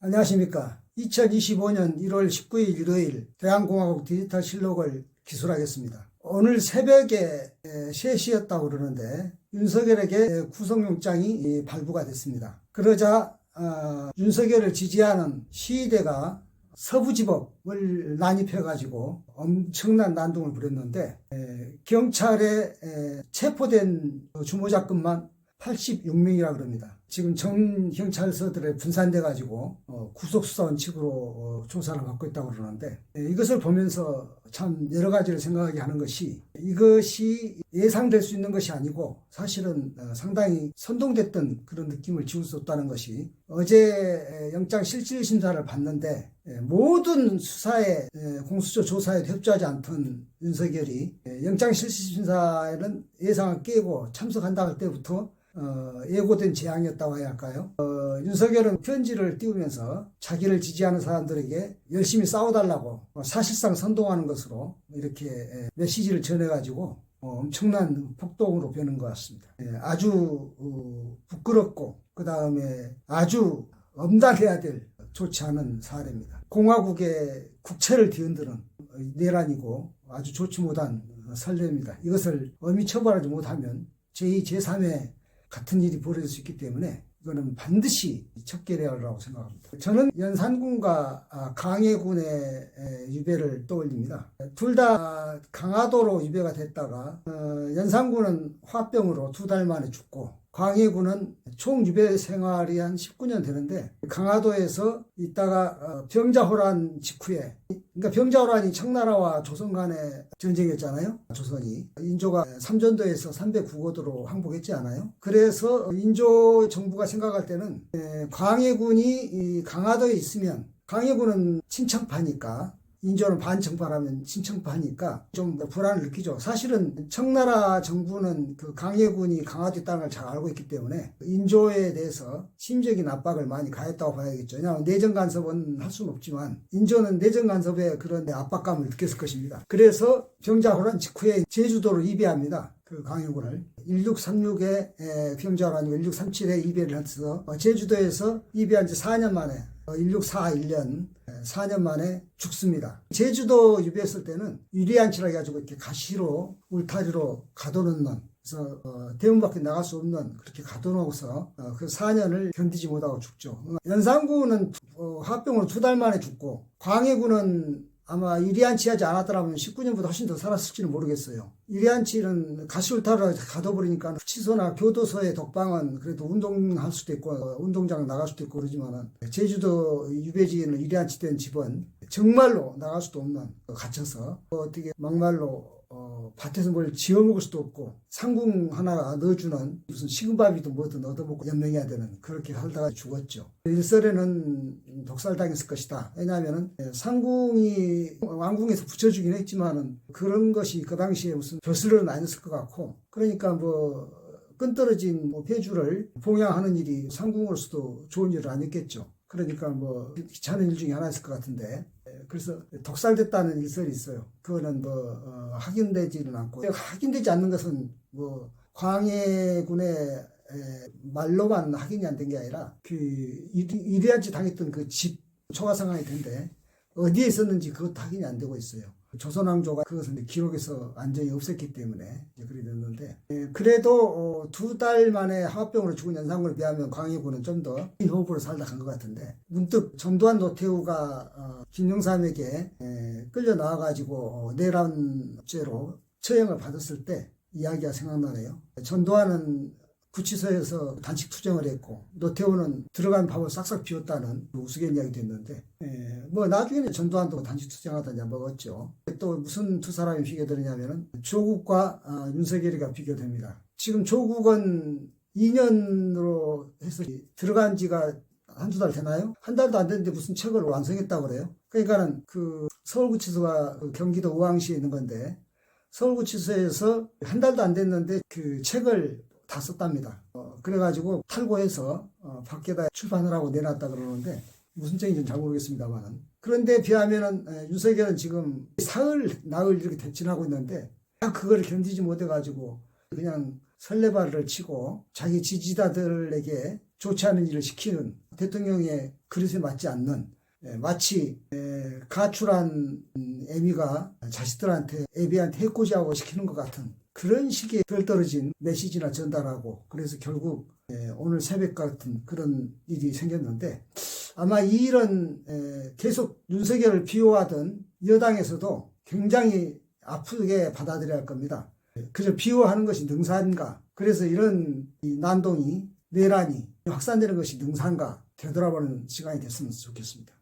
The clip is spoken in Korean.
안녕하십니까. 2025년 1월 19일 일요일 대한공화국 디지털실록을 기술하겠습니다. 오늘 새벽에 3시였다고 그러는데 윤석열에게 구속영장이 발부가 됐습니다. 그러자 윤석열을 지지하는 시위대가 서부지법을 난입해가지고 엄청난 난동을 부렸는데 경찰에 체포된 주모자급만 86명이라 그럽니다. 지금 전 경찰서들에 분산돼 가지고 구속수사 원칙으로 조사를 받고 있다고 그러는데 이것을 보면서 참 여러 가지를 생각하게 하는 것이 이것이 예상될 수 있는 것이 아니고 사실은 상당히 선동됐던 그런 느낌을 지울 수 없다는 것이 어제 영장 실질심사를 받는데 모든 수사에 공수처 조사에 협조하지 않던 윤석열이 영장 실질심사에는 예상을 깨고 참석한다 할 때부터 예고된 재앙이었다고 해야 할까요? 윤석열은 편지를 띄우면서 자기를 지지하는 사람들에게 열심히 싸워달라고 사실상 선동하는 것으로 이렇게 메시지를 전해가지고 엄청난 폭동으로 변한 것 같습니다. 아주 부끄럽고 그 다음에 아주 엄단해야 될 좋지 않은 사례입니다. 공화국의 국채를 뒤흔드는 내란이고 아주 좋지 못한 선례입니다. 이것을 엄히 처벌하지 못하면 제2, 제3의 같은 일이 벌어질 수 있기 때문에 이거는 반드시 척결해야 하라고 생각합니다. 저는 연산군과 강해군의 유배를 떠올립니다. 둘 다 강화도로 유배가 됐다가 연산군은 화병으로 2달 만에 죽고 강해군은 총 유배 생활이 한 19년 되는데 강화도에서 있다가 병자호란 직후에, 그러니까 병자호란이 청나라와 조선 간의 전쟁이었잖아요. 조선이 인조가 삼전도에서 309고도로 항복했지 않아요. 그래서 인조 정부가 생각할 때는 강해군이 강화도에 있으면, 강해군은 친청파니까, 인조는 반청파라면 친청파니까 좀 불안을 느끼죠. 사실은 청나라 정부는 그 강해군이 강화도 땅을 잘 알고 있기 때문에 인조에 대해서 심적인 압박을 많이 가했다고 봐야겠죠. 왜냐하면 내정 간섭은 할 수는 없지만 인조는 내정 간섭에 그런 압박감을 느꼈을 것입니다. 그래서 병자호란 직후에 제주도로 이배합니다. 그 강해군을 1636에 병자호란이고 1637에 이배를 해서 제주도에서 이배한 지 4년 만에 1641년 4년 만에 죽습니다. 제주도 유배했을 때는 유리안치라 해가지고 이렇게 가시로 울타리로 가둬놓는, 그래서 대문 밖에 나갈 수 없는 그렇게 가둬놓고서 그 4년을 견디지 못하고 죽죠. 연산군은 화병으로 2달 만에 죽고 광해군은 아마 유리안치하지 않았더라면 19년보다 훨씬 더 살았을지는 모르겠어요. 유리안치는 가시울타리로 가둬버리니까 취소나 교도소의 독방은 그래도 운동할 수도 있고 운동장 나갈 수도 있고 그러지만은 제주도 유배지는 유리안치된 집은 정말로 나갈 수도 없는, 갇혀서 어떻게 막말로 밭에서 뭘 지어 먹을 수도 없고 상궁 하나 넣어주는 무슨 식은밥이든 뭐든 얻어먹고 연명해야 되는, 그렇게 살다가 죽었죠. 일설에는 독살당했을 것이다. 왜냐하면은 상궁이 왕궁에서 붙여주긴 했지만은 그런 것이 그 당시에 무슨 벼슬은 아니었을 것 같고, 그러니까 끈떨어진 폐주를 봉양하는 일이 상궁으로서도 좋은 일은 아니었겠죠. 그러니까 귀찮은 일 중에 하나였을 것 같은데, 그래서 독살됐다는 일설이 있어요. 그거는 확인되지는 않고, 확인되지 않는 것은 광해군의 말로만 확인이 안 된 게 아니라 이리한지 당했던 그 집 초과 상황이 텐데 어디에 있었는지 그것도 확인이 안 되고 있어요. 조선왕조가 그것을 기록에서 완전히 없앴기 때문에 그렇게 됐는데, 그래도 2달 만에 화병으로 죽은 연산군에 비하면 광해군은 좀 더 호흡으로 살다 간 것 같은데, 문득 전두환 노태우가 김영삼에게 끌려 나와가지고 내란죄로 처형을 받았을 때 이야기가 생각나네요. 전두환은 구치소에서 단식 투쟁을 했고 노태우는 들어간 밥을 싹싹 비웠다는 우스갯이야기도 있는데, 나중에는 전두환도 단식 투쟁하다 먹었죠. 또 무슨 두 사람이 비교되느냐면은 조국과 윤석열이가 비교됩니다. 지금 조국은 2년으로 해서 들어간 지가 한두 달 되나요? 한 달도 안 됐는데 무슨 책을 완성했다고 그래요. 그러니까는 그 서울구치소가 경기도 의왕시에 있는 건데, 서울구치소에서 한 달도 안 됐는데 그 책을 다 썼답니다. 그래가지고 탈고해서 밖에다 출판을 하고 내놨다 그러는데 무슨 책인지는 잘 모르겠습니다만은, 그런데 비하면은 윤석열은 지금 사흘 나흘 이렇게 대치하고 있는데 그걸 견디지 못해가지고 그냥 설레발을 치고 자기 지지자들에게 좋지 않은 일을 시키는 대통령의 그릇에 맞지 않는 마치 가출한 애미가 자식들한테 애비한테 해코지하고 시키는 것 같은 그런 식의 덜떨어진 메시지나 전달하고 그래서 결국 오늘 새벽 같은 그런 일이 생겼는데 아마 이 일은 계속 윤석열을 비호하던 여당에서도 굉장히 아프게 받아들여야 할 겁니다. 그저 비호하는 것이 능사인가? 그래서 이런 이 난동이 내란이 확산되는 것이 능사인가? 되돌아보는 시간이 됐으면 좋겠습니다.